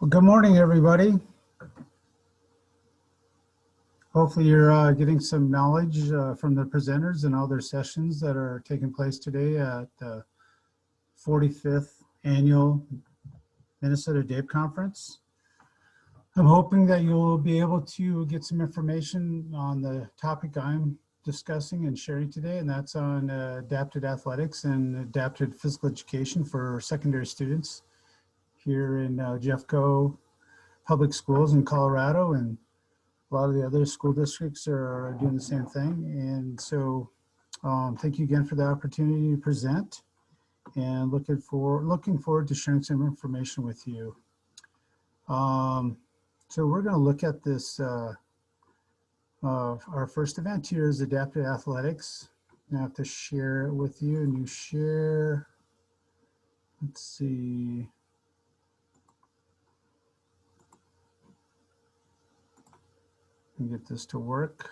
Well, good morning, everybody. Hopefully you're getting some knowledge from the presenters and all their sessions that are taking place today at the 45th Annual Minnesota DAPE Conference. I'm hoping that you'll be able to get some information on the topic I'm discussing and sharing today, and that's on adapted athletics and adapted physical education for secondary students here in JEFFCO public schools in Colorado, and a lot of the other school districts are doing the same thing. And so thank you again for the opportunity to present, and looking forward to sharing some information with you. So we're going to look at this, our first event here is Adapted Athletics. I have to share it with you, and you share, let's see. Let me get this to work.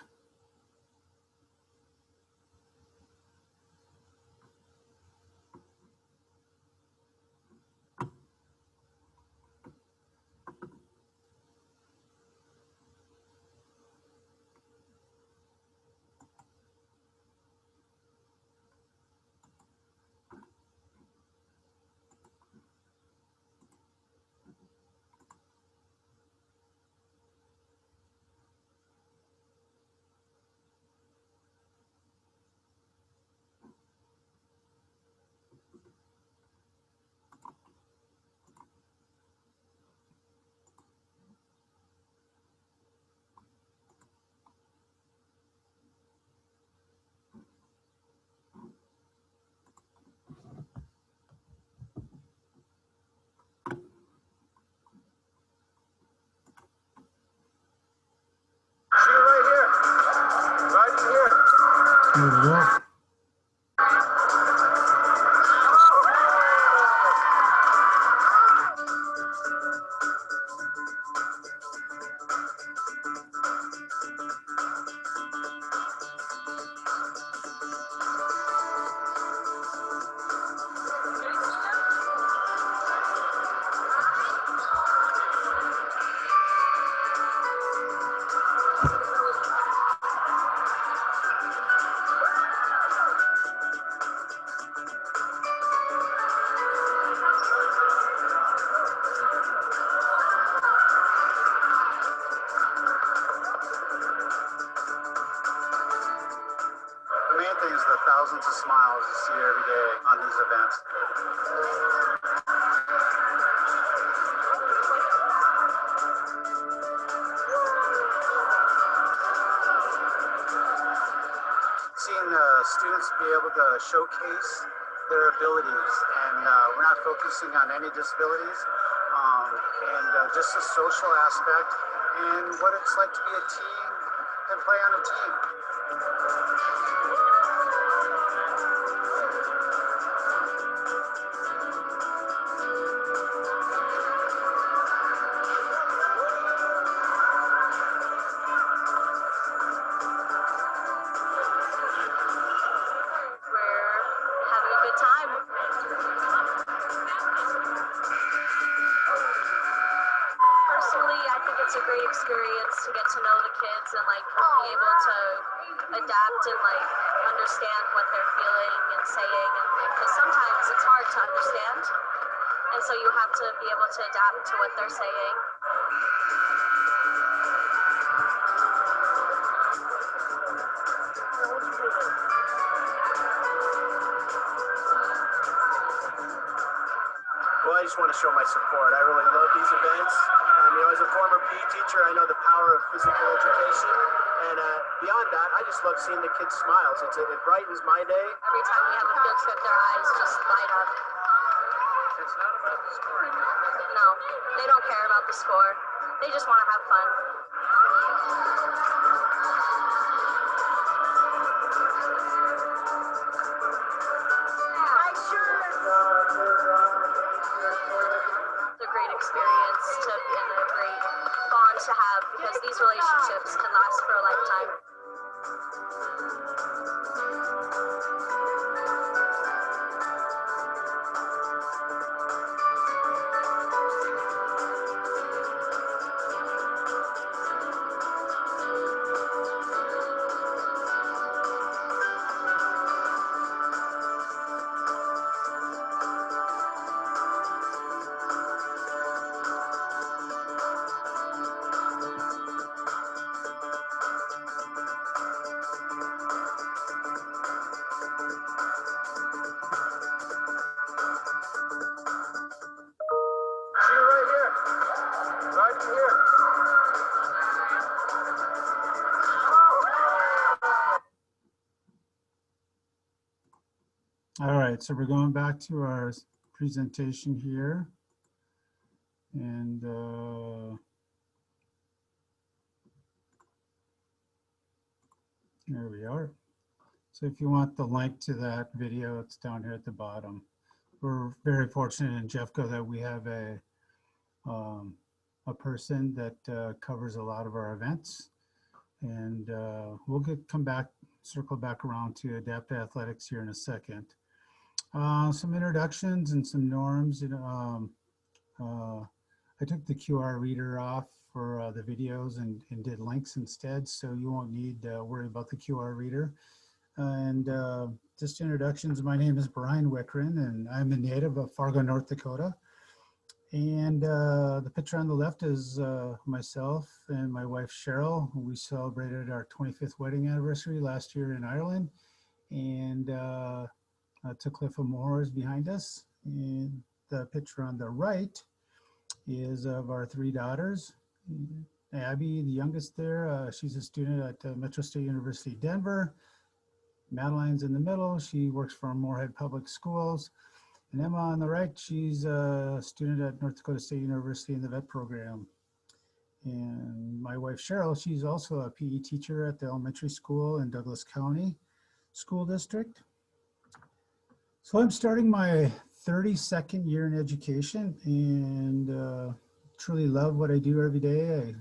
There we go. Thousands of smiles you see every day on these events. Seeing students be able to showcase their abilities, and we're not focusing on any disabilities, and just the social aspect and what it's like to be a team and play on a team. It's a great experience to get to know the kids and like be able to adapt and like understand what they're feeling and saying, and because sometimes it's hard to understand, and so you have to be able to adapt to what they're saying. Well, I just want to show my support. I really love these events. As a former PE teacher, I know the power of physical education, and beyond that, I just love seeing the kids' smiles. It brightens my day. Every time we have a field trip, their eyes just light up. It's not about the score. No, they don't care about the score. They just want to have fun. Experience to and a great bond to have, because these relationships can last for a lifetime. All right, so we're going back to our presentation here. And there we are. So if you want the link to that video, it's down here at the bottom. We're very fortunate in JEFFCO that we have a person that covers a lot of our events. And we'll circle back around to Adapt Athletics here in a second. Some introductions and some norms. I took the QR reader off for the videos and did links instead, so you won't need to worry about the QR reader. And just introductions, my name is Bryan Wickoren, and I'm a native of Fargo, North Dakota. And the picture on the left is myself and my wife, Cheryl. We celebrated our 25th wedding anniversary last year in Ireland. And Cliff Moore is behind us. And the picture on the right is of our three daughters. Abby, the youngest there, she's a student at Metro State University, Denver. Madeline's in the middle. She works for Moorhead Public Schools. And Emma on the right, she's a student at North Dakota State University in the vet program. And my wife, Cheryl, she's also a PE teacher at the elementary school in Douglas County School District. So I'm starting my 32nd year in education and truly love what I do every day. I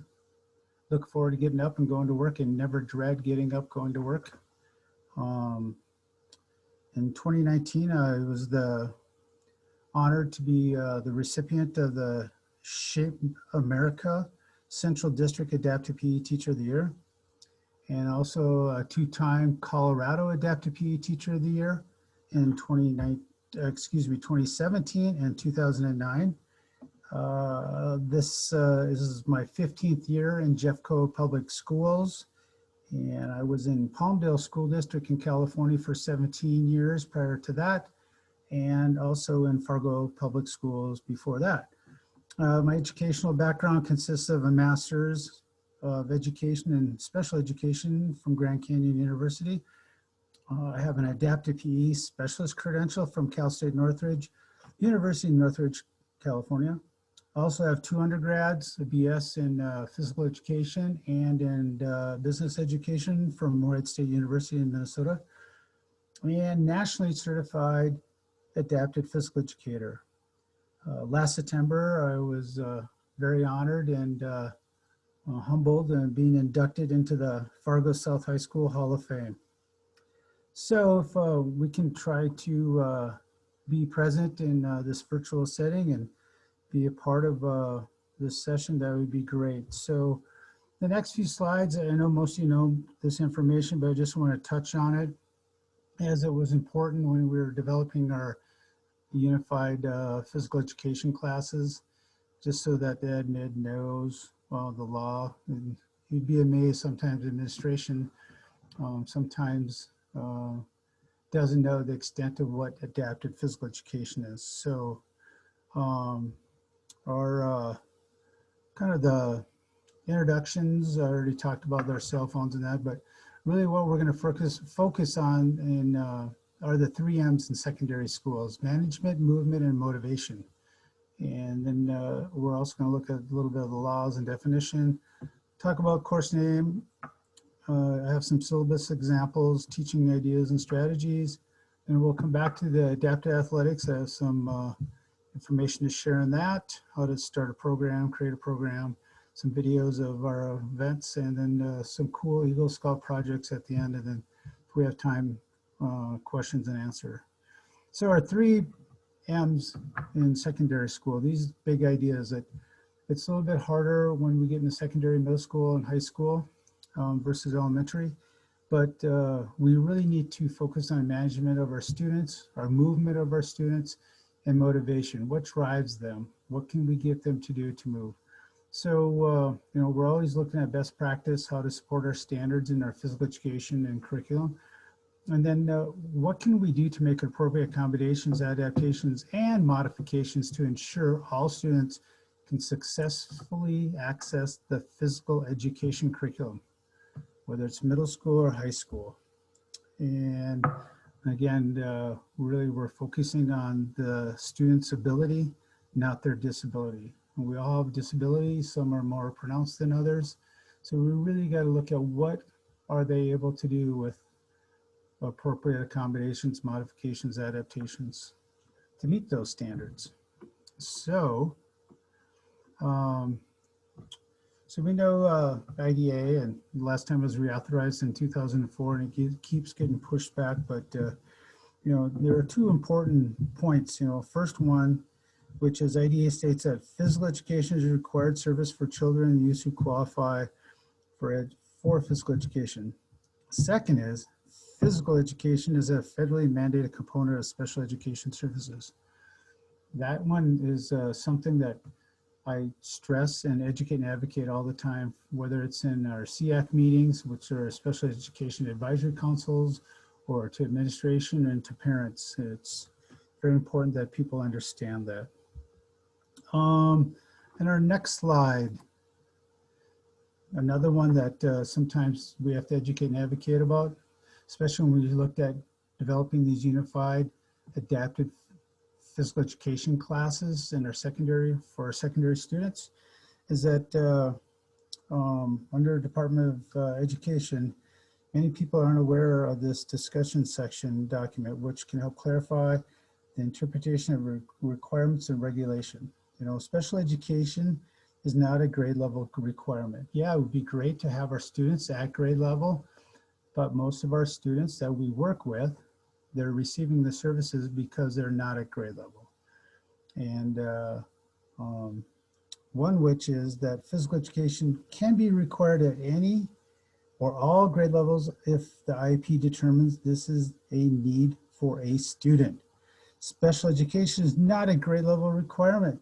look forward to getting up and going to work and never dread getting up, going to work. In 2019, I was honored to be the recipient of the Shape America Central District Adaptive PE Teacher of the Year, and also a two-time Colorado Adaptive PE Teacher of the Year in 2017 and 2009. This is my 15th year in JEFFCO Public Schools, and I was in Palmdale School District in California for 17 years prior to that, and also in Fargo Public Schools before that. My educational background consists of a master's of education and special education from Grand Canyon University. I have an adaptive PE specialist credential from Cal State Northridge, University of Northridge, California. I also have 2 undergrads, a BS in physical education and in business education from Moorhead State University in Minnesota, and nationally certified adapted physical educator. Last September, I was very honored and humbled and being inducted into the Fargo South High School Hall of Fame. So if we can try to be present in this virtual setting and be a part of this session, that would be great. So the next few slides, I know most of you know this information, but I just want to touch on it as it was important when we were developing our unified physical education classes, just so that the admin knows the law. And you'd be amazed sometimes administration sometimes doesn't know the extent of what adapted physical education is. So our kind of the introductions, I already talked about our cell phones and that, but really what we're going to focus on in are the 3 M's in secondary schools: management, movement, and motivation. And then we're also going to look at a little bit of the laws and definition, talk about course name. I have some syllabus examples, teaching ideas and strategies, and we'll come back to the adaptive athletics. I have some information to share on that, how to start a program, create a program, some videos of our events, and then some cool Eagle Scout projects at the end, and then if we have time, questions and answer. So our 3 M's in secondary school, these big ideas that it's a little bit harder when we get into secondary, middle school, and high school versus elementary, but we really need to focus on management of our students, our movement of our students, and motivation. What drives them? What can we get them to do to move? So, you know, we're always looking at best practice, how to support our standards in our physical education and curriculum. And then what can we do to make appropriate accommodations, adaptations, and modifications to ensure all students can successfully access the physical education curriculum, whether it's middle school or high school. And again, really we're focusing on the student's ability, not their disability. And we all have disabilities, some are more pronounced than others. So we really got to look at what are they able to do with appropriate accommodations, modifications, adaptations to meet those standards. So, so we know IDA, and last time it was reauthorized in 2004, and it keeps getting pushed back. But you know, there are two important points. You know, first one, which is IDA states that physical education is a required service for children and youth who qualify for physical education. Second is physical education is a federally mandated component of special education services. That one is something that I stress and educate and advocate all the time, whether it's in our CAC meetings, which are special education advisory councils, or to administration and to parents. It's very important that people understand that. And our next slide, another one that sometimes we have to educate and advocate about, especially when we looked at developing these unified adapted physical education classes in our secondary, for our secondary students, is that under Department of Education, many people aren't aware of this discussion section document, which can help clarify the interpretation of requirements and regulation. You know, special education is not a grade level requirement. Yeah, it would be great to have our students at grade level, but most of our students that we work with, they're receiving the services because they're not at grade level. And one which is that physical education can be required at any or all grade levels if the IEP determines this is a need for a student. Special education is not a grade level requirement.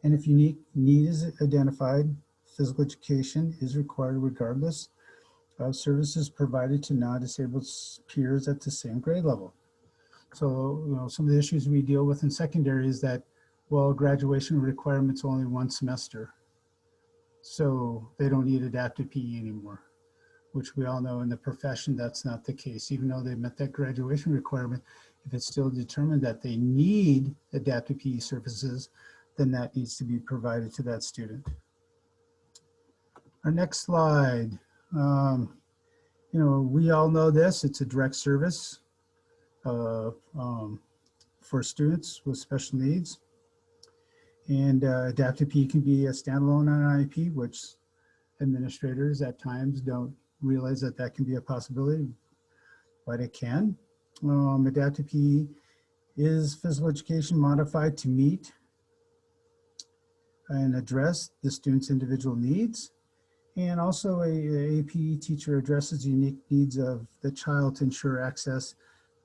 And if unique need is identified, physical education is required regardless of services provided to non-disabled peers at the same grade level. So, you know, some of the issues we deal with in secondary is that, well, graduation requirements only one semester. So they don't need adaptive PE anymore, which we all know in the profession that's not the case. Even though they met that graduation requirement, if it's still determined that they need adaptive PE services, then that needs to be provided to that student. Our next slide. You know, we all know this, it's a direct service for students with special needs. And adaptive PE can be a standalone on an IEP, which administrators at times don't realize that that can be a possibility, but it can. Adaptive PE is physical education modified to meet and address the student's individual needs. And also a PE teacher addresses the unique needs of the child to ensure access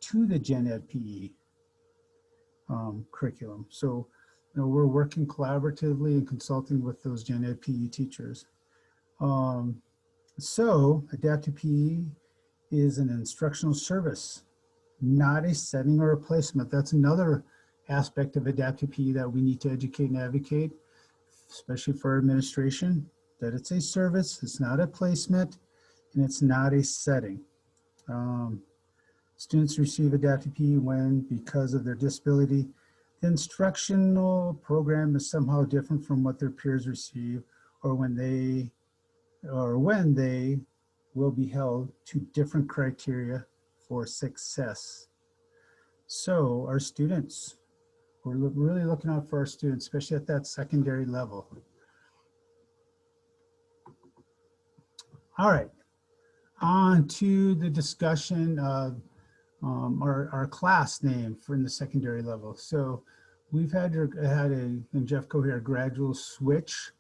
to the Gen Ed PE curriculum. So, you know, we're working collaboratively and consulting with those Gen Ed PE teachers. So adaptive PE is an instructional service, not a setting or a placement. That's another aspect of adaptive PE that we need to educate and advocate, especially for administration, that it's a service, it's not a placement, and it's not a setting. Students receive adaptive PE when, because of their disability, the instructional program is somehow different from what their peers receive, or when they will be held to different criteria for success. So our students, we're really looking out for our students, especially at that secondary level. All right, on to the discussion of our class name for in the secondary level. So we've had in JEFFCO here a gradual switch,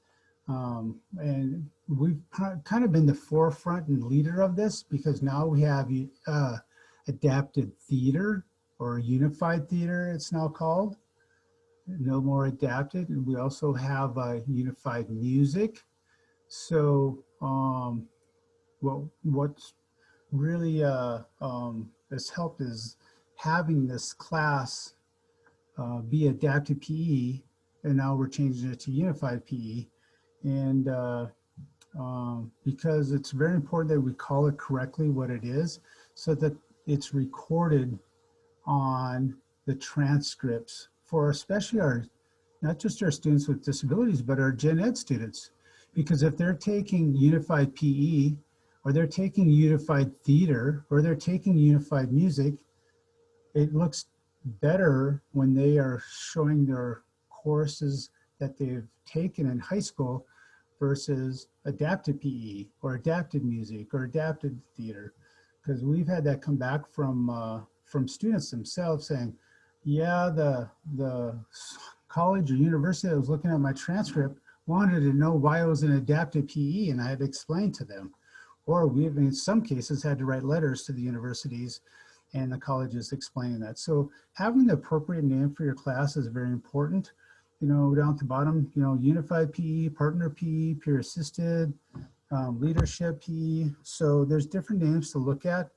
and we've kind of been the forefront and leader of this, because now we have adapted theater, or unified theater it's now called, no more adapted. And we also have unified music. So what's really has helped is having this class be adaptive PE and now we're changing it to unified PE. And because it's very important that we call it correctly what it is, so that it's recorded on the transcripts for especially our, not just our students with disabilities, but our gen ed students. Because if they're taking unified PE, or they're taking unified theater, or they're taking unified music, it looks better when they are showing their courses that they've taken in high school versus adapted PE or adapted music or adapted theater. Because we've had that come back from students themselves saying, yeah, the college or university that was looking at my transcript wanted to know why I was in adapted PE, and I had to explain to them. Or we've, in some cases, had to write letters to the universities and the colleges explaining that. So having the appropriate name for your class is very important. You know, down at the bottom, you know, unified PE, partner PE, peer assisted, leadership PE. So there's different names to look at.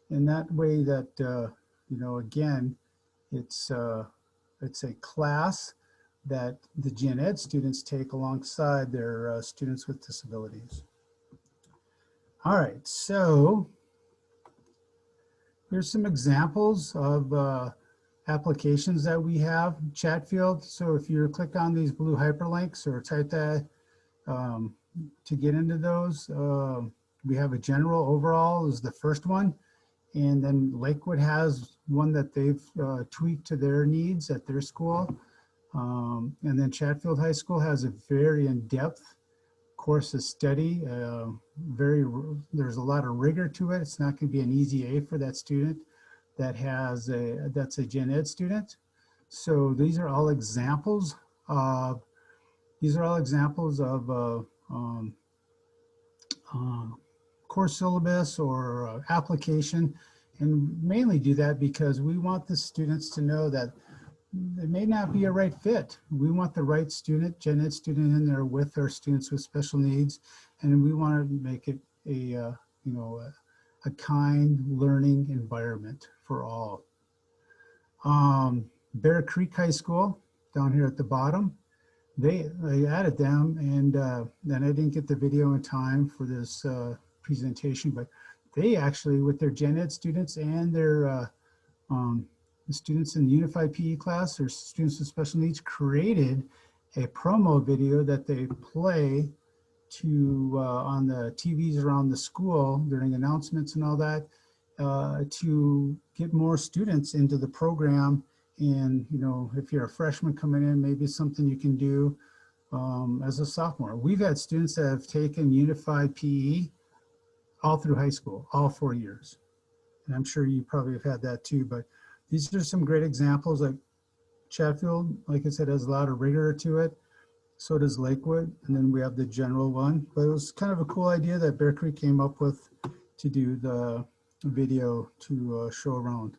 And that way that, you know, again, it's a class that the gen ed students take alongside their students with disabilities. All right, so here's some examples of applications that we have. Chat field, so if you click on these blue hyperlinks or type that to get into those, we have a general overall is the first one. And then Lakewood has one that they've tweaked to their needs at their school. And then Chatfield High School has a very in-depth course of study. There's a lot of rigor to it. It's not going to be an easy A for that student that's a gen ed student. So these are all examples of course syllabus or application, and mainly do that because we want the students to know that it may not be a right fit. We want the right student, gen ed student in there with our students with special needs, and we want to make it a kind learning environment for all. Bear Creek High School down here at the bottom, they added them, and then I didn't get the video in time for this presentation, but they actually, with their gen ed students and their the students in the unified PE class or students with special needs, created a promo video that they play to on the TVs around the school during announcements and all that, to get more students into the program. And, you know, if you're a freshman coming in, maybe it's something you can do as a sophomore. We've had students that have taken unified PE all through high school, all 4 years. And I'm sure you probably have had that too, but these are some great examples. Like Chatfield, like I said, has a lot of rigor to it. So does Lakewood. And then we have the general one. But it was kind of a cool idea that Bear Creek came up with to do the video to show around.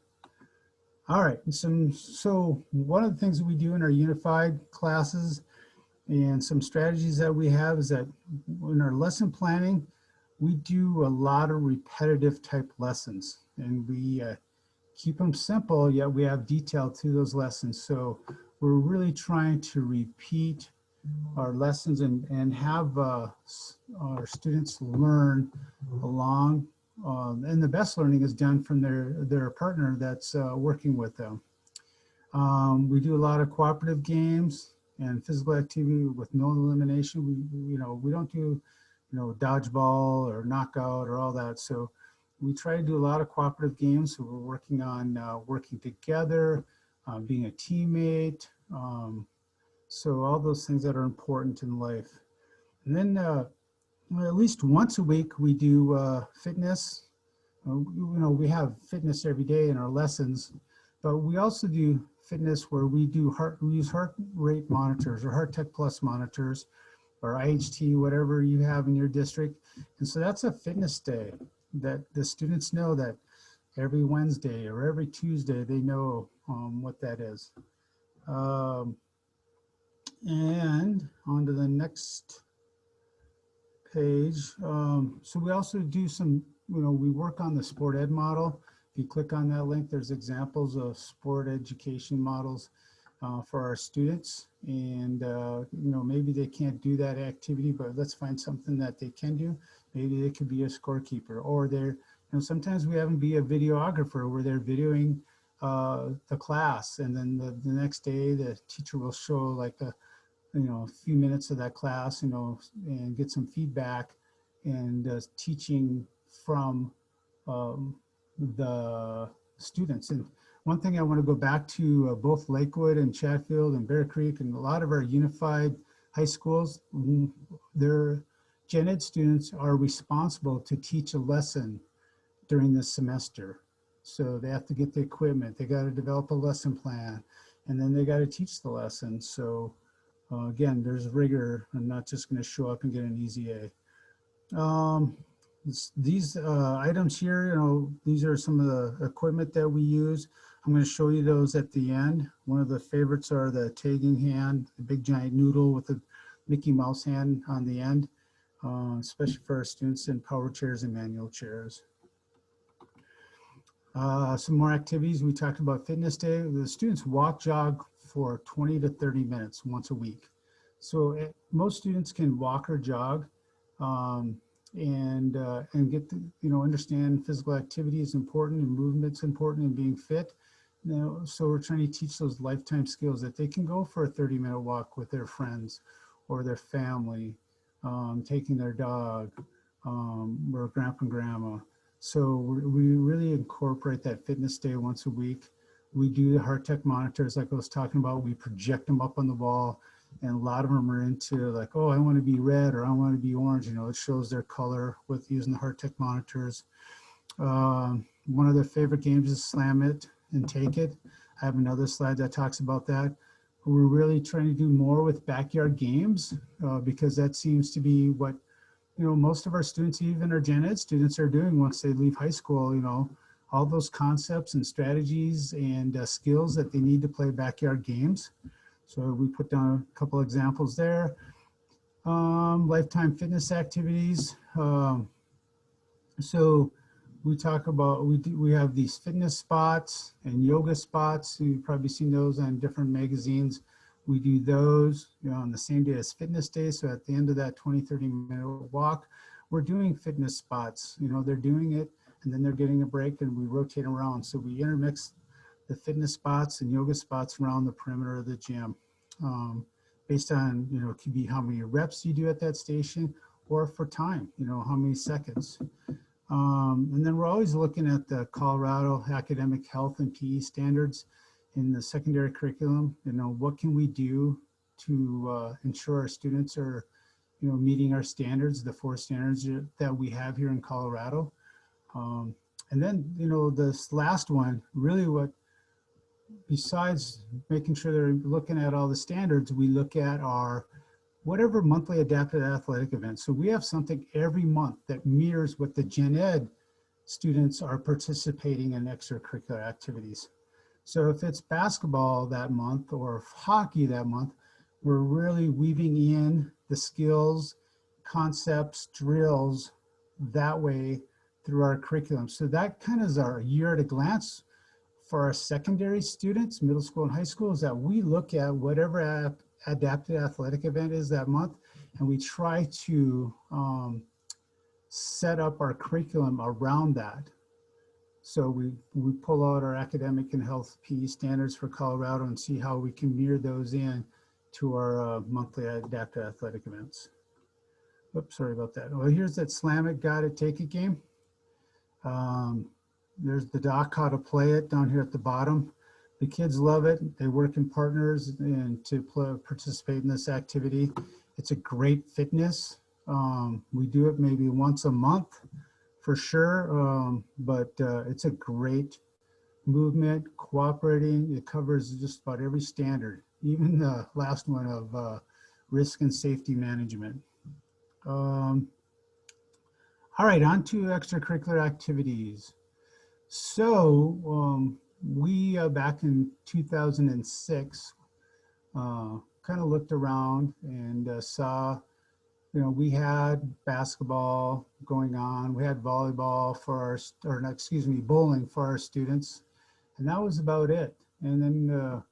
All right, so one of the things that we do in our unified classes and some strategies that we have is that in our lesson planning, we do a lot of repetitive type lessons, and we keep them simple, yet we have detail to those lessons. So we're really trying to repeat our lessons and have our students learn along. And the best learning is done from their partner that's working with them. We do a lot of cooperative games and physical activity with no elimination. We don't do, dodgeball or knockout or all that. So we try to do a lot of cooperative games. So we're working on working together, being a teammate. So all those things that are important in life. And then at least once a week we do fitness. We have fitness every day in our lessons, but we also do fitness where we use heart rate monitors or Heart Tech Plus monitors or IHT, whatever you have in your district. And so that's a fitness day that the students know that every Wednesday or every Tuesday, they know what that is. And on to the next page. So we also do some, we work on the sport ed model. If you click on that link, there's examples of sport education models. for our students. And, maybe they can't do that activity, but let's find something that they can do. Maybe they could be a scorekeeper, or sometimes we have them be a videographer where they're videoing the class. And then the next day, the teacher will show like a few minutes of that class, and get some feedback and teaching from the students. And one thing I want to go back to, both Lakewood and Chatfield and Bear Creek and a lot of our unified high schools, their gen ed students are responsible to teach a lesson during the semester. So they have to get the equipment, they got to develop a lesson plan, and then they got to teach the lesson. So again, there's rigor. I'm not just going to show up and get an easy A. These items here, these are some of the equipment that we use. I'm going to show you those at the end. One of the favorites are the tagging hand, the big giant noodle with the Mickey Mouse hand on the end, especially for our students in power chairs and manual chairs. Some more activities. We talked about fitness day. The students walk, jog for 20 to 30 minutes once a week. So most students can walk or jog, and get to, understand physical activity is important and movement's important and being fit. So we're trying to teach those lifetime skills that they can go for a 30-minute walk with their friends or their family, taking their dog, or grandpa and grandma. So we really incorporate that fitness day once a week. We do the heart tech monitors like I was talking about. We project them up on the wall, and a lot of them are into like, oh, I want to be red or I want to be orange. It shows their color with using the heart tech monitors. One of their favorite games is Slam It and Take It. I have another slide that talks about that. We're really trying to do more with backyard games because that seems to be what most of our students, even our gen ed students, are doing once they leave high school. All those concepts and strategies and skills that they need to play backyard games. So we put down a couple examples there. Lifetime fitness activities. So we talk about, we have these fitness spots and yoga spots. You've probably seen those on different magazines. We do those on the same day as fitness day. So at the end of that 20-30-minute walk, we're doing fitness spots. They're doing it and then they're getting a break and we rotate around. So we intermix the fitness spots and yoga spots around the perimeter of the gym. Based on, it could be how many reps you do at that station or for time, how many seconds. And then we're always looking at the Colorado academic health and PE standards in the secondary curriculum. What can we do to ensure our students are, meeting our standards, the 4 standards that we have here in Colorado. And then, this last one, really besides making sure they're looking at all the standards, we look at our whatever monthly adaptive athletic events. So we have something every month that mirrors what the gen ed students are participating in extracurricular activities. So if it's basketball that month or hockey that month, we're really weaving in the skills, concepts, drills that way through our curriculum. So that kind of is our year at a glance for our secondary students, middle school and high school, is that we look at whatever adaptive athletic event is that month, and we try to set up our curriculum around that. So we pull out our academic and health PE standards for Colorado and see how we can mirror those in to our monthly adaptive athletic events. Oops, sorry about that. Well, here's that Slam It, Got It, Take It game. There's the doc, how to play it down here at the bottom. The kids love it. They work in partners and to participate in this activity. It's a great fitness. We do it maybe once a month for sure, but it's a great movement, cooperating. It covers just about every standard, even the last one of risk and safety management. All right, on to extracurricular activities. So we back in 2006 kind of looked around and saw, we had basketball going on, we had volleyball for our, bowling for our students, and that was about it. And then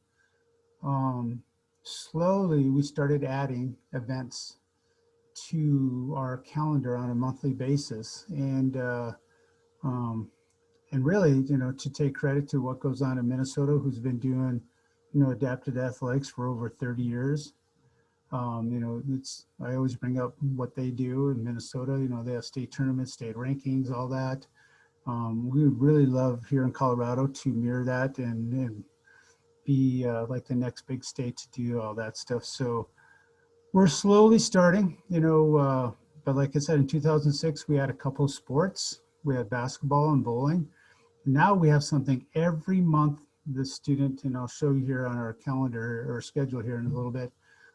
slowly we started adding events to our calendar on a monthly basis. And really, to take credit to what goes on in Minnesota, who's been doing, adapted athletics for over 30 years. I always bring up what they do in Minnesota. They have state tournaments, state rankings, all that. We would really love here in Colorado to mirror that and be like the next big state to do all that stuff. So we're slowly starting, but like I said, in 2006, we had a couple of sports. We had basketball and bowling. Now we have something every month. The student, and I'll show you here on our calendar or schedule here in a little bit,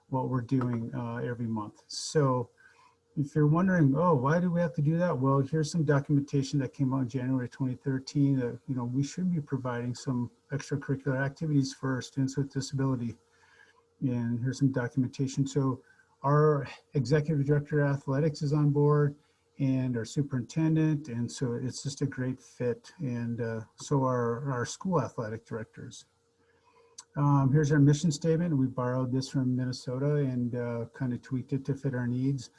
what we're doing every month. So if you're wondering, oh, why do we have to do that? Well, here's some documentation that came out in January 2013 that, we should be providing some extracurricular activities for our students with disability. And here's some documentation. So our executive director of athletics is on board and our superintendent. And so it's just a great fit. And so are our school athletic directors. Here's our mission statement. We borrowed this from Minnesota and kind of tweaked it to fit our needs.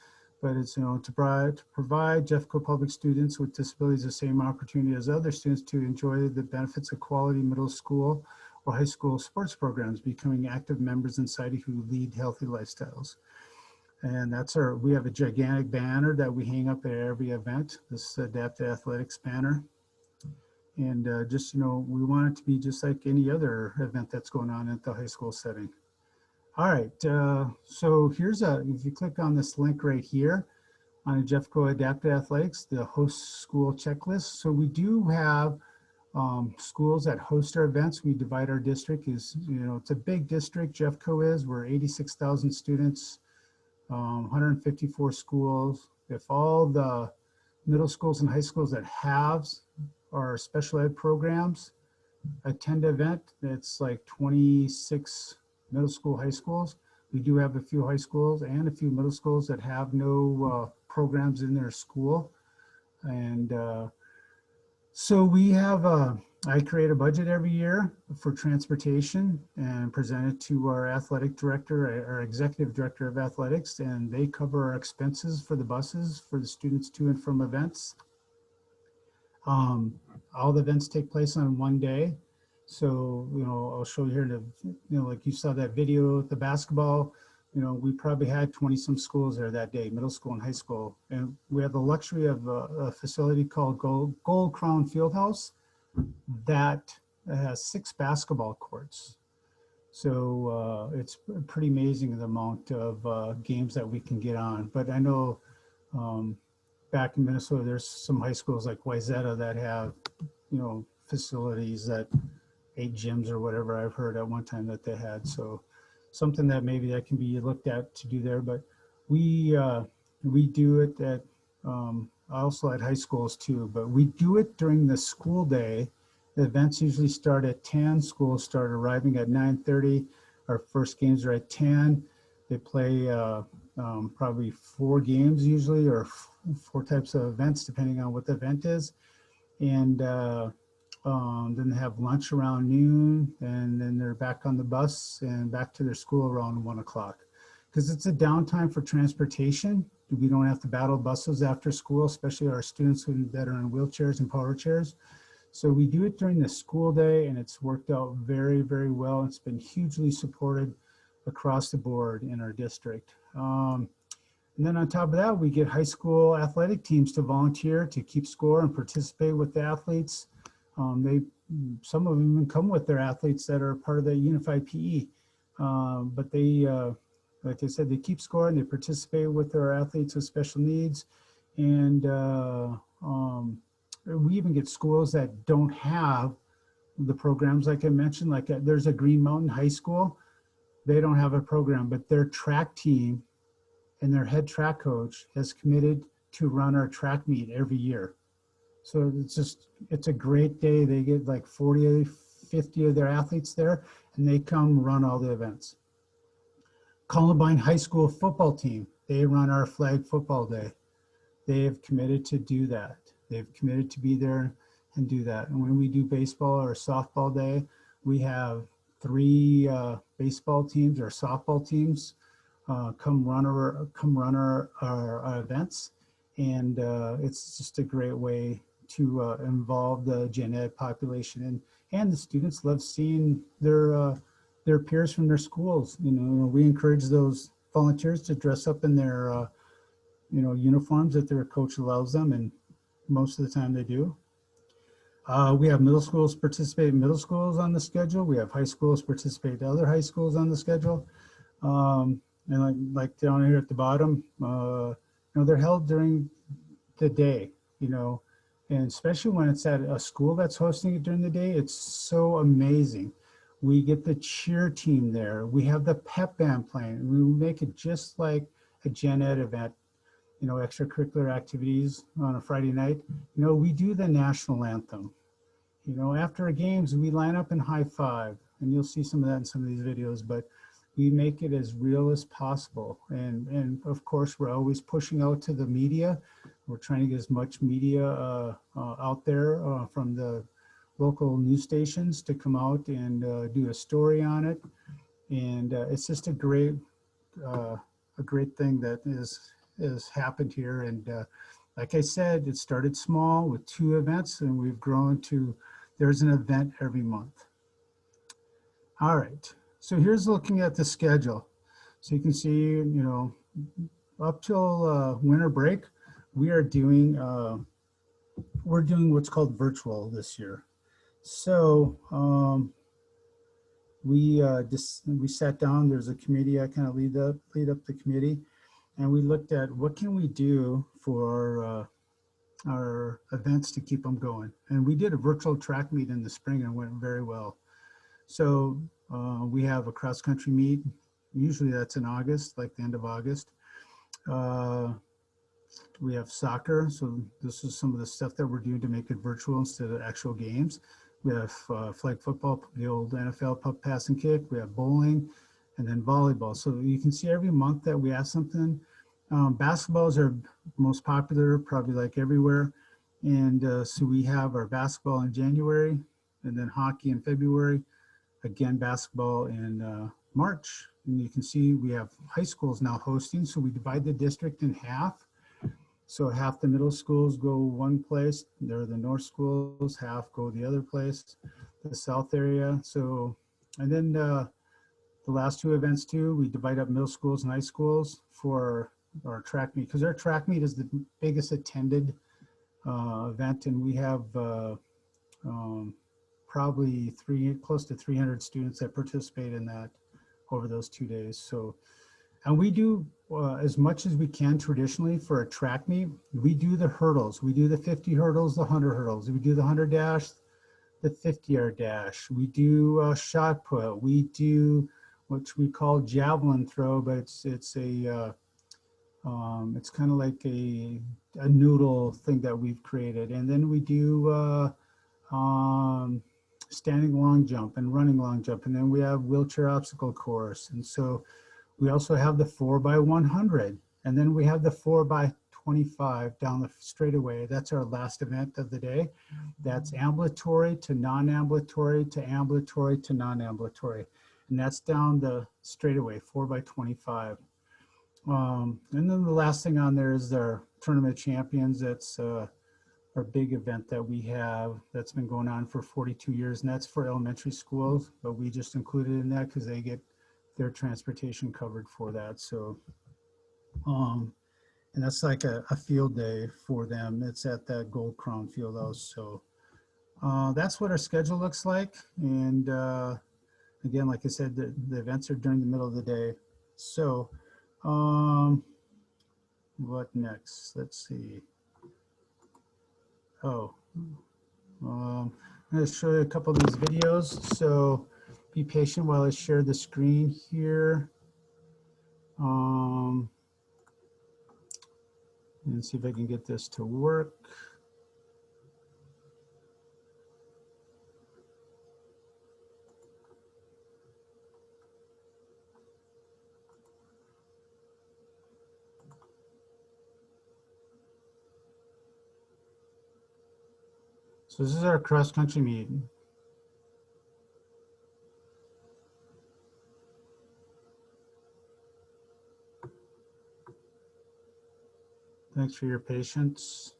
But it's, to provide JEFFCO public students with disabilities the same opportunity as other students to enjoy the benefits of quality middle school or high school sports programs, becoming active members in society who lead healthy lifestyles. And we have a gigantic banner that we hang up at every event, this Adapted Athletics banner. And we want it to be just like any other event that's going on at the high school setting. All right, so if you click on this link right here on JEFFCO Adapted Athletics, the host school checklist. So we do have schools that host our events. We divide our district it's a big district, JEFFCO is. We're 86,000 students, 154 schools. If all the middle schools and high schools that have our special ed programs attend the event, it's like 26 middle school, high schools. We do have a few high schools and a few middle schools that have no programs in their school. And so we have, I create a budget every year for transportation and present it to our athletic director, our executive director of athletics, and they cover our expenses for the buses for the students to and from events. All the events take place on one day. So, I'll show you here, like you saw that video with the basketball, we probably had 20 some schools there that day, middle school and high school. And we have the luxury of a facility called Gold Crown Fieldhouse that has 6 basketball courts. So it's pretty amazing the amount of games that we can get on. But I know back in Minnesota, there's some high schools like Wayzata that have, facilities that 8 gyms or whatever I've heard at one time that they had. So something that maybe that can be looked at to do there. But we do it at also at high schools too, but we do it during the school day. The events usually start at 10. Schools start arriving at 9:30. Our first games are at 10. They play probably 4 games usually, or 4 types of events depending on what the event is. And then they have lunch around noon, and then they're back on the bus and back to their school around 1 o'clock. Because it's a downtime for transportation. We don't have to battle buses after school, especially our students that are in wheelchairs and power chairs. So we do it during the school day, and it's worked out very, very well. It's been hugely supported across the board in our district. And then on top of that, we get high school athletic teams to volunteer to keep score and participate with the athletes. Some of them even come with their athletes that are part of the unified PE. But they, like I said, they keep score and they participate with their athletes with special needs. And we even get schools that don't have the programs like I mentioned, like there's a Green Mountain High School. They don't have a program, but their track team and their head track coach has committed to run our track meet every year. So it's a great day. They get like 40, 50 of their athletes there, and they come run all the events. Columbine High School football team, they run our flag football day. They have committed to do that. They've committed to be there and do that. And when we do baseball or softball day, we have 3 baseball teams or softball teams come run our events. And it's just a great way to involve the gen ed population. And the students love seeing their peers from their schools. You know, we encourage those volunteers to dress up in their uniforms that their coach allows them, and most of the time they do. We have middle schools participate in middle schools on the schedule. We have high schools participate in other high schools on the schedule. And like down here at the bottom, they're held during the day, and especially when it's at a school that's hosting it during the day, it's so amazing. We get the cheer team there. We have the pep band playing. We make it just like a gen ed event, extracurricular activities on a Friday night. We do the national anthem. After our games, we line up and high five, and you'll see some of that in some of these videos, but we make it as real as possible. And of course, we're always pushing out to the media. We're trying to get as much media out there from the local news stations to come out and do a story on it. And it's just a great thing that has happened here. And like I said, it started small with 2 events, and we've grown to there's an event every month. All right, so here's looking at the schedule. So you can see, up till winter break, we're doing what's called virtual this year. So we sat down. There's a committee. I kind of lead up the committee, and we looked at what can we do for our events to keep them going. And we did a virtual track meet in the spring, and it went very well. So we have a cross country meet. Usually that's in August, like the end of August. We have soccer. So this is some of the stuff that we're doing to make it virtual instead of actual games. We have flag football, the old NFL puck, pass, and kick. We have bowling, and then volleyball. So you can see every month that we have something. Basketballs are most popular, probably like everywhere. And so we have our basketball in January, and then hockey in February. Again, basketball in March. And you can see we have high schools now hosting. So we divide the district in half. So half the middle schools go one place. They're the north schools, half go the other place, the south area. So, and then the last 2 events too, we divide up middle schools and high schools for our track meet, because our track meet is the biggest attended event, and we have probably close to 300 students that participate in that over those 2 days. So, and we do as much as we can traditionally for a track meet. We do the hurdles. We do the 50 hurdles, the 100 hurdles. We do the 100 dash, the 50-yard dash. We do shot put. We do what we call javelin throw, but it's kind of like a noodle thing that we've created. And then we do standing long jump and running long jump. And then we have wheelchair obstacle course. And so we also have the 4x100. And then we have the 4x25 down the straightaway. That's our last event of the day. That's ambulatory to non-ambulatory to ambulatory to non-ambulatory. And that's down the straightaway, 4x25. And then the last thing on there is our tournament champions. That's our big event that we have that's been going on for 42 years, and that's for elementary schools, but we just included in that because they get their transportation covered for that. So, and that's like a field day for them. It's at that Gold Crown Field House. So that's what our schedule looks like. And again, like I said, the events are during the middle of the day. So what next? Let's see. Oh, I'm going to show you a couple of these videos. So be patient while I share the screen here. And see if I can get this to work. So this is our cross-country meet. Thanks for your patience.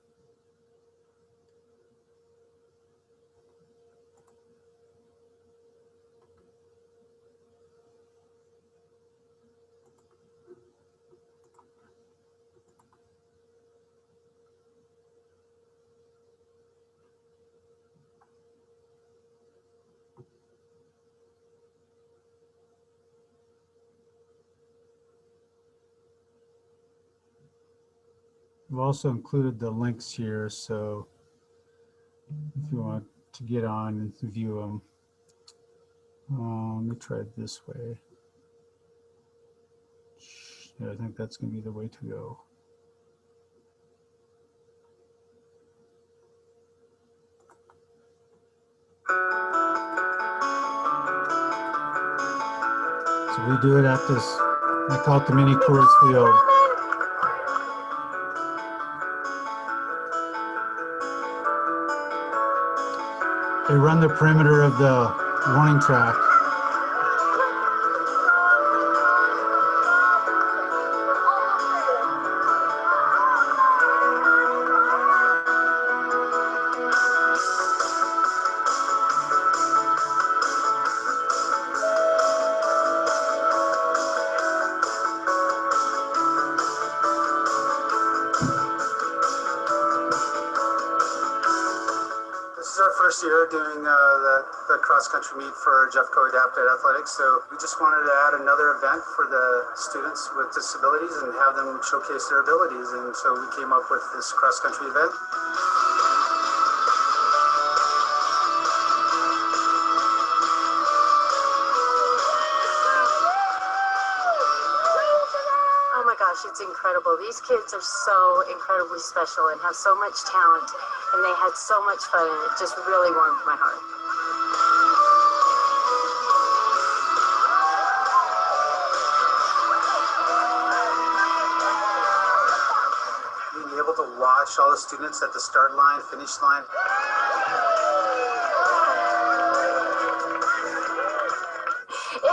I've also included the links here, so if you want to get on and view them, let me try it this way. Yeah, I think that's going to be the way to go. So we do it at this, I call it the mini Coors Field. They run the perimeter of the warning track. This is our first year doing the cross-country meet for JEFFCO Adapted Athletics, so we just wanted to add another event for the students with disabilities and have them showcase their abilities, and so we came up with this cross-country event. Oh my gosh, it's incredible. These kids are so incredibly special and have so much talent, and they had so much fun, and it just really warmed my heart. Being able to watch all the students at the start line, finish line.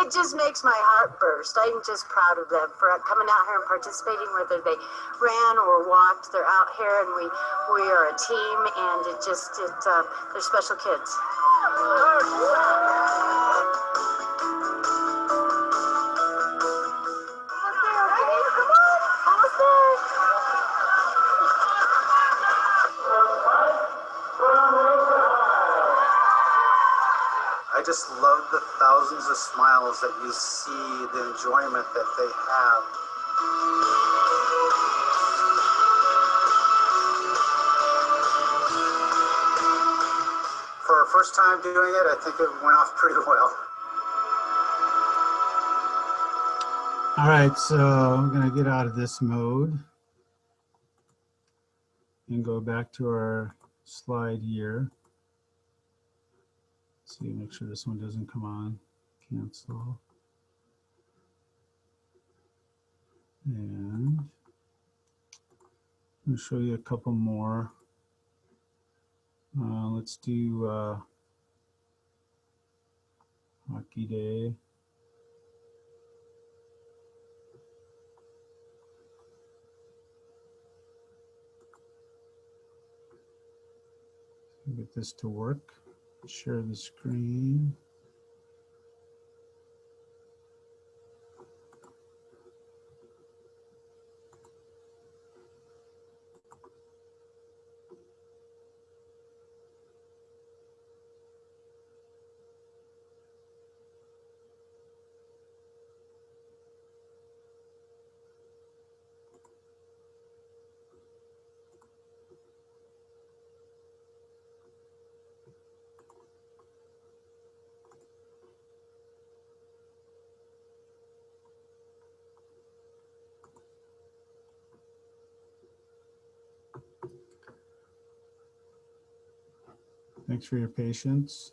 It just makes my heart burst. I'm just proud of them for coming out here and participating, whether they ran or walked. They're out here, and we are a team, and they're special kids. I just love the thousands of smiles that you see, the enjoyment that they have. For our first time doing it, I think it went off pretty well. All right, so I'm going to get out of this mode and go back to our slide here. Let's see, make sure this one doesn't come on. Cancel. And I'm going to show you a couple more. Let's do Hockey Day. Get this to work. Share the screen. Thanks for your patience.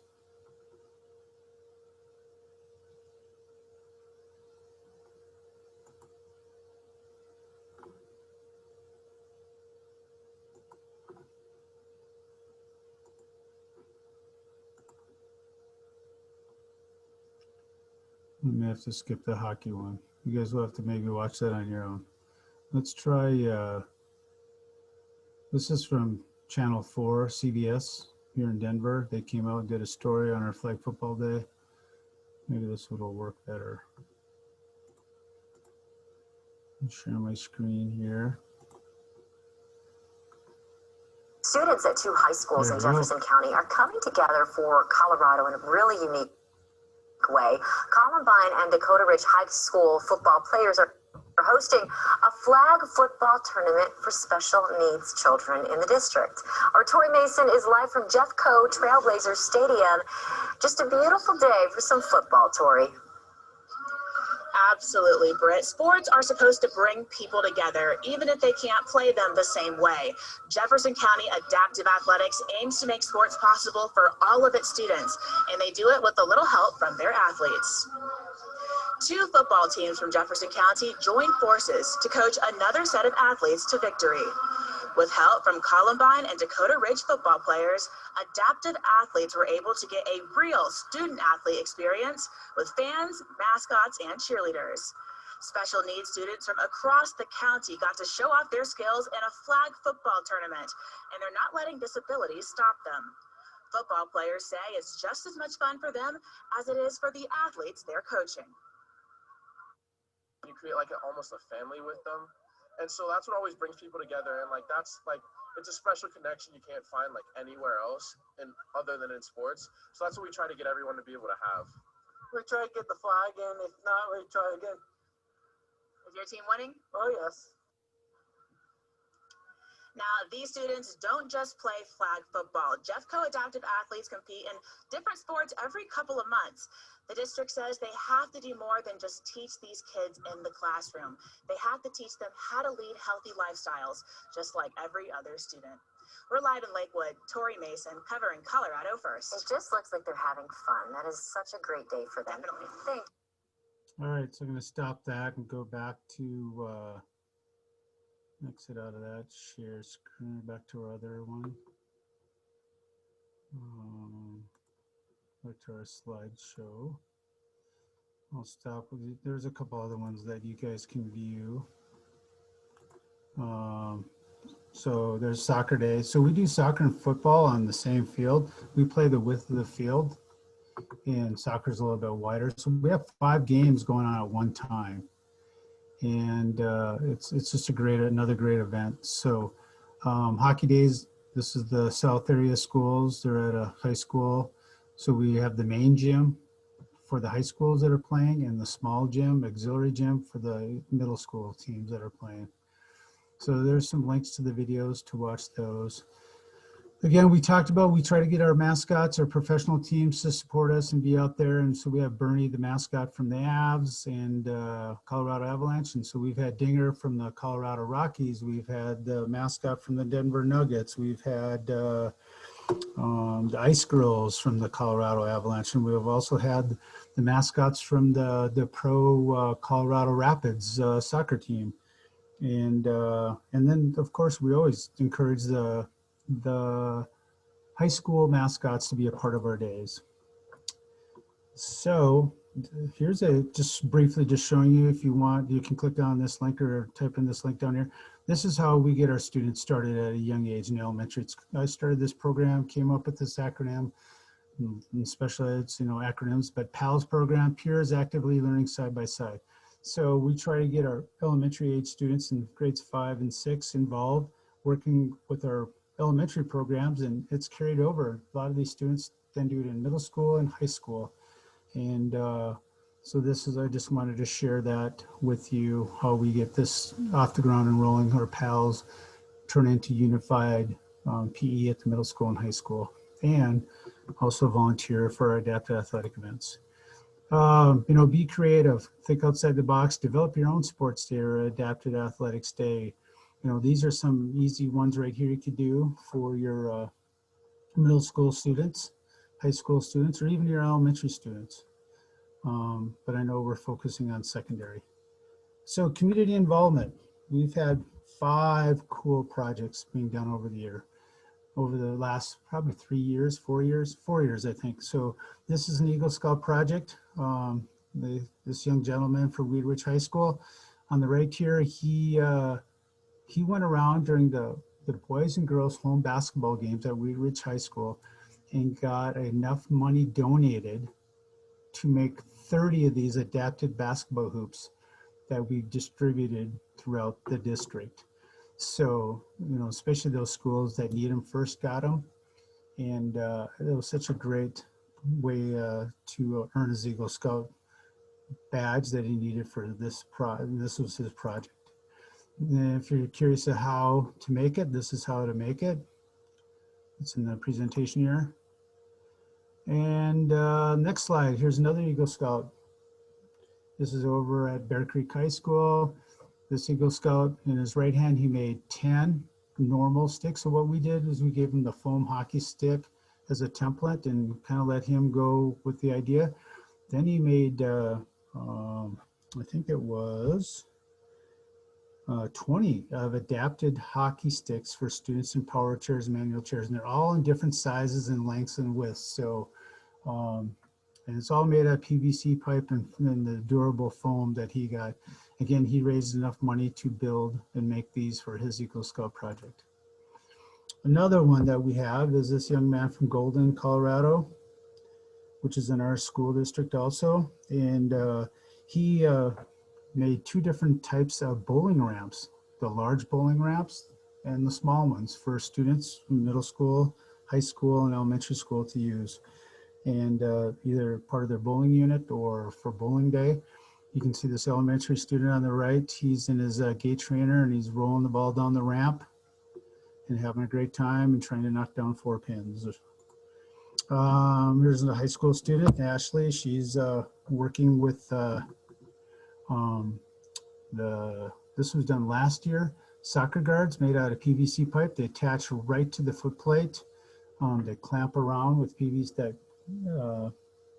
We may have to skip the hockey one. You guys will have to maybe watch that on your own. Let's try This is from Channel 4, CBS here in Denver. They came out and did a story on our flag football day. Maybe this will work better. I'll share my screen here. Students at 2 high schools in Jefferson County are coming together for Colorado in a really unique way. Columbine and Dakota Ridge High School football players are hosting a flag football tournament for special needs children in the district. Our Tori Mason is live from JEFFCO Trailblazers Stadium. Just a beautiful day for some football, Tori. Absolutely, Britt. Sports are supposed to bring people together, even if they can't play them the same way. Jefferson County Adaptive Athletics aims to make sports possible for all of its students, and they do it with a little help from their athletes. 2 football teams from Jefferson County joined forces to coach another set of athletes to victory. With help from Columbine and Dakota Ridge football players, adaptive athletes were able to get a real student-athlete experience with fans, mascots, and cheerleaders. Special needs students from across the county got to show off their skills in a flag football tournament, and they're not letting disabilities stop them. Football players say it's just as much fun for them as it is for the athletes they're coaching. You create like almost a family with them. And so that's what always brings people together. And like, that's like, it's a special connection you can't find like anywhere else other than in sports. So that's what we try to get everyone to be able to have. We try to get the flag in. If not, we try again. Is your team winning? Oh, yes. Now, these students don't just play flag football. JEFFCO adaptive athletes compete in different sports every couple of months. The district says they have to do more than just teach these kids in the classroom. They have to teach them how to lead healthy lifestyles, just like every other student. We're live in Lakewood. Tori Mason covering Colorado First. It just looks like they're having fun. That is such a great day for them. Definitely. Thank All right, so I'm going to stop that and go back to exit out of that, share screen, back to our other one. Back to our slideshow. I'll stop with you. There's a couple other ones that you guys can view. So there's soccer day. So we do soccer and football on the same field. We play the width of the field, and soccer's a little bit wider. So we have 5 games going on at one time. And it's just another great event. So hockey days, this is the South area schools. They're at a high school. So we have the main gym for the high schools that are playing and the small gym, auxiliary gym for the middle school teams that are playing. So there's some links to the videos to watch those. Again, we talked about, we try to get our mascots, our professional teams to support us and be out there. And so we have Bernie, the mascot from the Avs and Colorado Avalanche. And so we've had Dinger from the Colorado Rockies. We've had the mascot from the Denver Nuggets. We've had the Ice Girls from the Colorado Avalanche. And we've also had the mascots from the pro Colorado Rapids soccer team. And then, of course, we always encourage the high school mascots to be a part of our days. So here's just briefly showing you, if you want, you can click on this link or type in this link down here. This is how we get our students started at a young age in elementary. I started this program, came up with this acronym, and special eds, acronyms, but PALS program, Peers Actively Learning Side by Side. So we try to get our elementary age students in grades 5 and 6 involved, working with our elementary programs, and it's carried over. A lot of these students then do it in middle school and high school. And so I just wanted to share that with you, how we get this off the ground and rolling. Our PALS turn into unified PE at the middle school and high school, and also volunteer for our adaptive athletic events. Be creative, think outside the box, develop your own sports day or adaptive athletics day. These are some easy ones right here you could do for your middle school students, high school students, or even your elementary students. But I know we're focusing on secondary. So community involvement. We've had 5 cool projects being done over the last probably 3 years, 4 years, I think. So this is an Eagle Scout project. This young gentleman from Wheat Ridge High School on the right here, he went around during the the boys and girls home basketball games at Wheat Ridge High School and got enough money donated to make 30 of these adapted basketball hoops that we distributed throughout the district. So, you know, especially those schools that need them first got them. And it was such a great way to earn his Eagle Scout badge that he needed for this this was his project. And if you're curious of how to make it, this is how to make it. It's in the presentation here. And next slide, here's another Eagle Scout. This is over at Bear Creek High School. This Eagle Scout, in his right hand, he made 10 normal sticks. So what we did is we gave him the foam hockey stick as a template and kind of let him go with the idea. Then he made, I think it was 20 of adapted hockey sticks for students in power chairs, manual chairs, and they're all in different sizes and lengths and widths. So, and it's all made out of PVC pipe and the durable foam that he got. Again, he raised enough money to build and make these for his Eagle Scout project. Another one that we have is this young man from Golden, Colorado, which is in our school district also. And he made 2 different types of bowling ramps, the large bowling ramps and the small ones for students from middle school, high school, and elementary school to use. And either part of their bowling unit or for bowling day. You can see this elementary student on the right. He's in his gate trainer and he's rolling the ball down the ramp and having a great time and trying to knock down 4 pins. Here's a high school student, Ashley. She's working with this was done last year. Soccer guards made out of PVC pipe. They attach right to the foot plate. They clamp around with PVC, that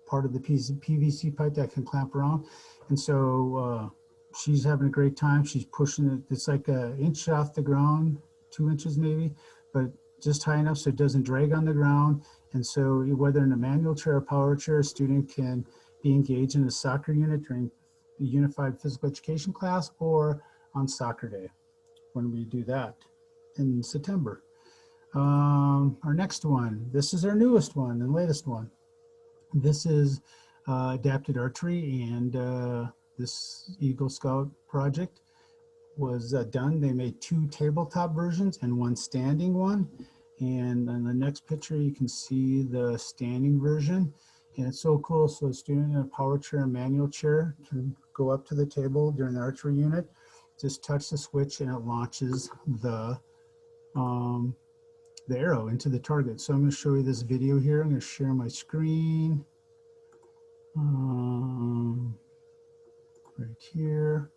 part of the PVC pipe that can clamp around. And so she's having a great time. She's pushing it. It's like an inch off the ground, 2 inches maybe, but just high enough so it doesn't drag on the ground. And so whether in a manual chair or power chair, a student can be engaged in a soccer unit during the unified physical education class or on soccer day when we do that in September. Our next one, this is our newest one and latest one. This is adapted archery, and this Eagle Scout project was done. They made 2 tabletop versions and 1 standing one. And on the next picture, you can see the standing version. And it's so cool. So a student in a power chair and manual chair can go up to the table during the archery unit, just touch the switch, and it launches the arrow into the target. So I'm going to show you this video here. I'm going to share my screen right here.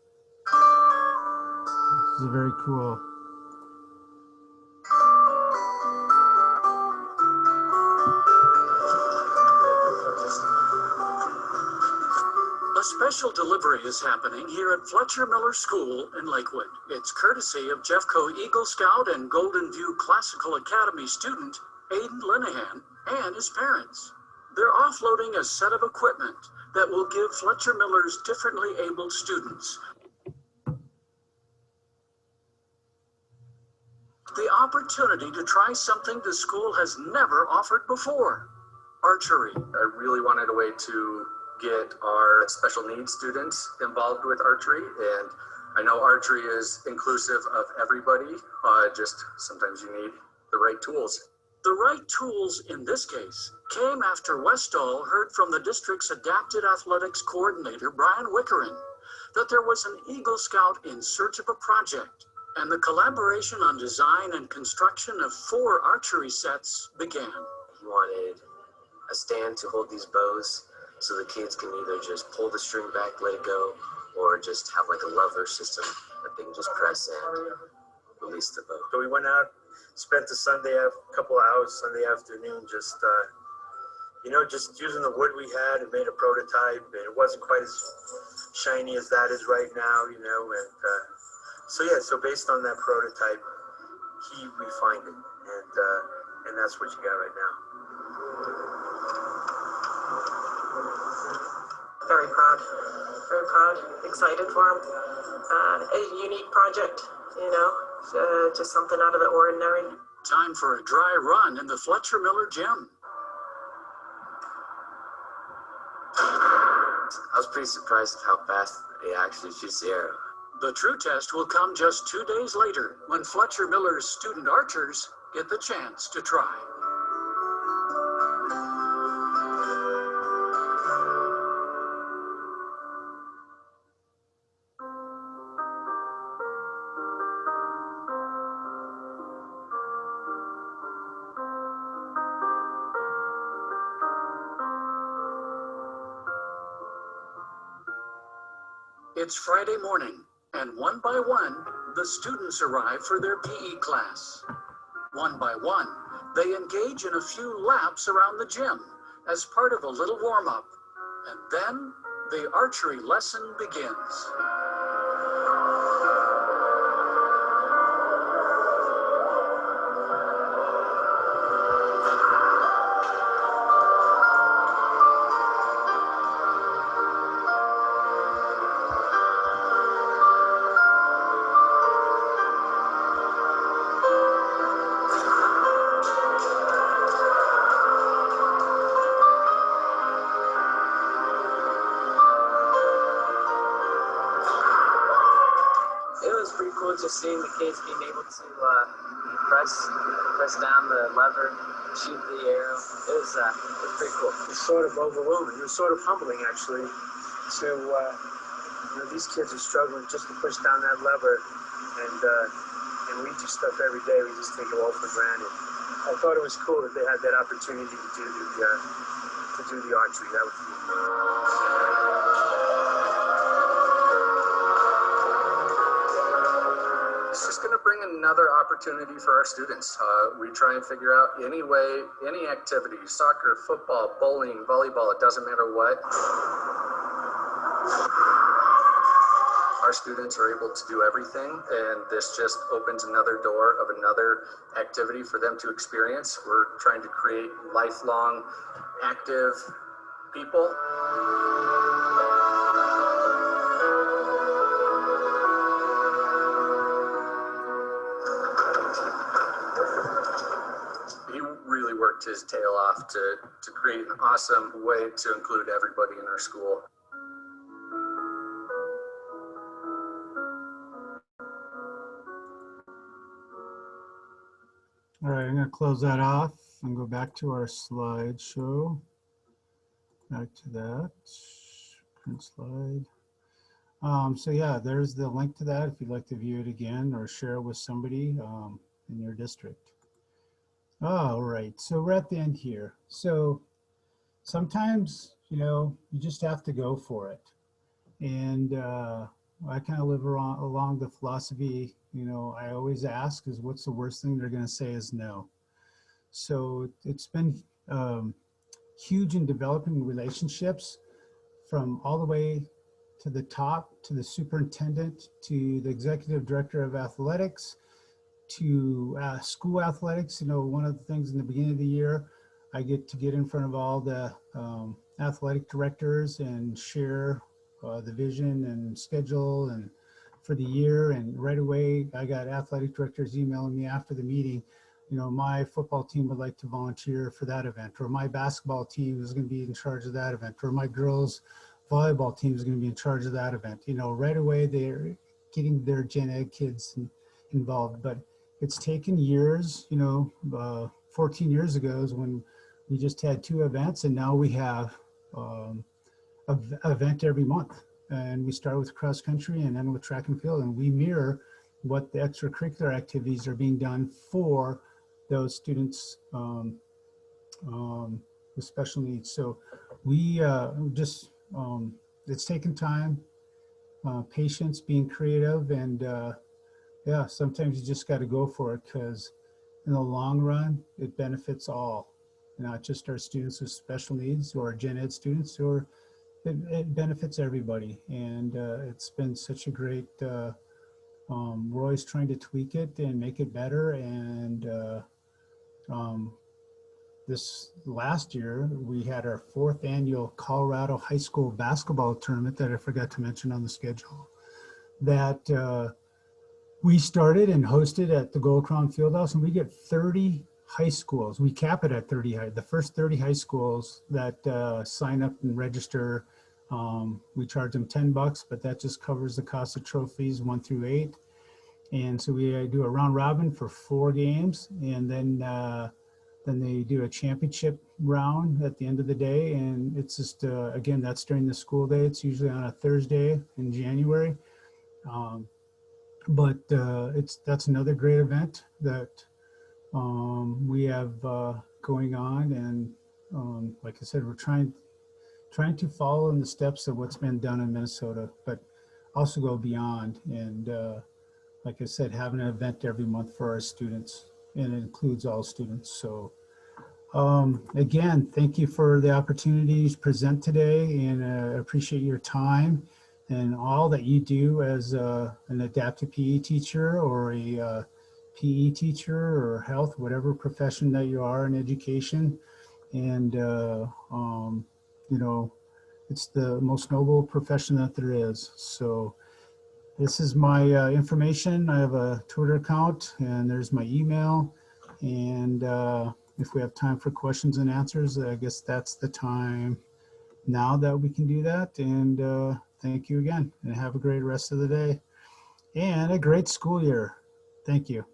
This is very cool. A special delivery is happening here at Fletcher Miller School in Lakewood. It's courtesy of JEFFCO Eagle Scout and Golden View Classical Academy student Aiden Linehan and his parents. They're offloading a set of equipment that will give Fletcher Miller's differently abled students the opportunity to try something the school has never offered before: archery. I really wanted a way to get our special needs students involved with archery, and I know archery is inclusive of everybody, just sometimes you need the right tools. The right tools in this case came after Westall heard from the district's adapted athletics coordinator, Bryan Wickoren, that there was an Eagle Scout in search of a project, and the collaboration on design and construction of 4 archery sets began. He wanted a stand to hold these bows so the kids can either just pull the string back, let it go, or just have like a lever system that they can just press and release the bow. So we went out, spent the Sunday, a couple of hours Sunday afternoon, just just using the wood we had and made a prototype. And it wasn't quite as shiny as that is right now, and so based on that prototype, he refined it, and that's what you got right now. Very proud, excited for him. A unique project, Just something out of the ordinary. Time for a dry run in the Fletcher Miller Gym. I was pretty surprised at how fast it actually shoots the arrow. The true test will come just 2 days later when Fletcher Miller's student archers get the chance to try. It's Friday morning, and one by one, the students arrive for their PE class. One by one, they engage in a few laps around the gym as part of a little warm-up. And then, the archery lesson begins. Just seeing the kids being able to press down the lever, shoot the arrow, it was pretty cool. It was sort of overwhelming. It was sort of humbling, actually, to these kids are struggling just to push down that lever, and we do stuff every day. We just take it all for granted. I thought it was cool that they had that opportunity to do the archery. That was cool. It's just going to bring another opportunity for our students. We try and figure out any way, any activity, soccer, football, bowling, volleyball, it doesn't matter what. Our students are able to do everything, and this just opens another door of another activity for them to experience. We're trying to create lifelong, active people. He really worked his tail off to create an awesome way to include everybody in our school. All right, I'm going to close that off and go back to our slideshow. Back to that. Current slide. So yeah, there's the link to that if you'd like to view it again or share it with somebody in your district. All right, so we're at the end here. So sometimes, you just have to go for it. And I kind of live along the philosophy, I always ask is what's the worst thing they're going to say is no. So it's been huge in developing relationships from all the way to the top, to the superintendent, to the executive director of athletics, to school athletics. One of the things in the beginning of the year, I get in front of all the athletic directors and share the vision and schedule and for the year. And right away, I got athletic directors emailing me after the meeting, my football team would like to volunteer for that event, or my basketball team is going to be in charge of that event, or my girls volleyball team is going to be in charge of that event. Right away, they're getting their gen ed kids involved. But it's taken years, 14 years ago is when we just had 2 events, and now we have an event every month. And we start with cross country and end with track and field, and we mirror what the extracurricular activities are being done for those students with special needs. So we it's taken time, patience, being creative, and yeah, sometimes you just got to go for it, because in the long run, it benefits all, not just our students with special needs or gen ed students, or it benefits everybody. And it's been such a great, we're always trying to tweak it and make it better. And this last year, we had our 4th annual Colorado High School basketball tournament that I forgot to mention on the schedule, that we started and hosted at the Gold Crown Fieldhouse, and we get 30 high schools. We cap it at 30 the first 30 high schools that sign up and register. We charge them $10, but that just covers the cost of trophies 1 through 8. And so we do a round robin for 4 games, and then they do a championship round at the end of the day. And it's just, again, that's during the school day. It's usually on a Thursday in January. But that's another great event that we have going on. And like I said, we're trying to follow in the steps of what's been done in Minnesota, but also go beyond. And like I said, having an event every month for our students, and it includes all students. So again, thank you for the opportunity to present today, and appreciate your time and all that you do as an adaptive PE teacher, or a PE teacher, or health, whatever profession that you are in education. And you know, it's the most noble profession that there is. So this is my information. I have a Twitter account, and there's my email. And if we have time for questions and answers, I guess that's the time now that we can do that. And thank you again, and have a great rest of the day and a great school year. Thank you.